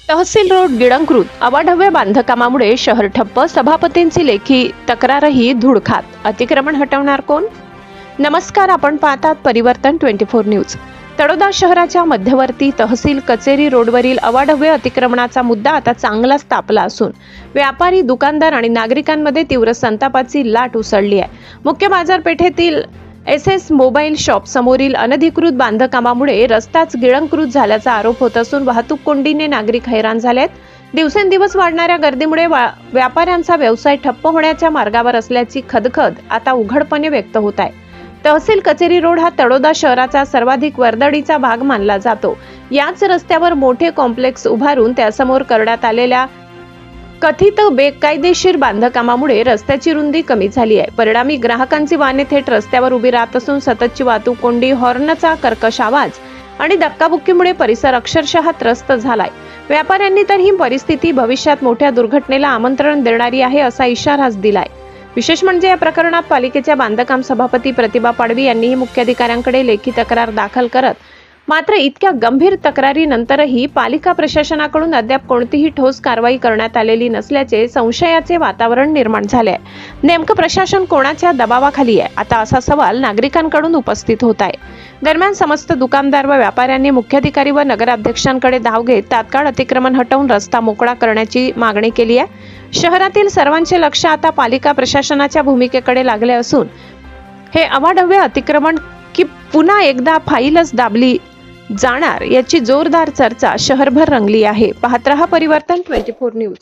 तहसील road गिळंकृत अवाढव्य बांधकामामुळे शहर ठप्प, सभापतींची लेखी तक्रारही धूळ खात. अतिक्रमण हटवणार कोण? नमस्कार, आपण पाहतात परिवर्तन 24 न्यूज. तळोदा शहराच्या मध्यवर्ती तहसील कचेरी रोडवरील अवाढव्य अतिक्रमणाचा मुद्दा आता चांगलाच तापला असून व्यापारी, दुकानदार आणि नागरिकांमध्ये तीव्र संतापाची लाट उसळली आहे. मुख्य बाजारपेठेतील SS मोबाईल शॉप समोरील अनधिकृत बांधकामामुळे रस्ताच गिळंकृत झाल्याचा आरोप होत असून वाहतूक कोंडीने नागरिक हैराण झालेत. दिवसेंदिवस वाढणाऱ्या गर्दीमुळे व्यापाऱ्यांचा व्यवसाय ठप्प होण्याच्या मार्गावर असल्याची खदखद आता उघडपणे व्यक्त होत आहे. तहसील कचेरी रोड हा तळोदा शहराचा सर्वाधिक वर्दळीचा भाग मानला जातो. याच रस्त्यावर मोठे कॉम्प्लेक्स उभारून त्यासमोर करण्यात आलेल्या कथित बेकायदेशीर बांधकामामुळे रस्त्याची रुंदी कमी झाली आहे. परिणामी ग्राहकांची वाहने थेट रस्त्यावर उभी राहत असून सततची वाहतूक कोंडी, हॉर्नचा कर्कश आवाज आणि धक्काबुक्कीमुळे परिसर अक्षरशः त्रस्त झालाय. व्यापाऱ्यांनी तर ही परिस्थिती भविष्यात मोठ्या दुर्घटनेला आमंत्रण देणारी आहे असा इशाराच दिलाय. विशेष म्हणजे या प्रकरणात पालिकेच्या बांधकाम सभापती प्रतिभा पाडवी यांनीही मुख्याधिकाऱ्यांकडे लेखी तक्रार दाखल करत मात्र इतक्या गंभीर तक्रारीनंतरही पालिका प्रशासनाकडून अद्याप कोणतीही ठोस कारवाई करण्यात आलेली नसल्याचे संशयाचे वातावरण निर्माण झाले आहे. नेमकं प्रशासन कोणाच्या दबावाखाली आहे आता असा सवाल नागरिकांकडून उपस्थित होत आहे. दरम्यान समस्त दुकानदार व व्यापाऱ्यांनी मुख्याधिकारी व नगराध्यक्षांकडे धाव घेत तात्काळ अतिक्रमण हटवून रस्ता मोकळा करण्याची मागणी केली आहे. शहरातील सर्वांचे लक्ष आता पालिका प्रशासनाच्या भूमिकेकडे लागले असून हे अवाढव्य अतिक्रमण की पुन्हा एकदा फाईलच दाबली जाणार याची जोरदार चर्चा शहरभर रंगली आहे. पाहत रहा परिवर्तन 24 न्यूज.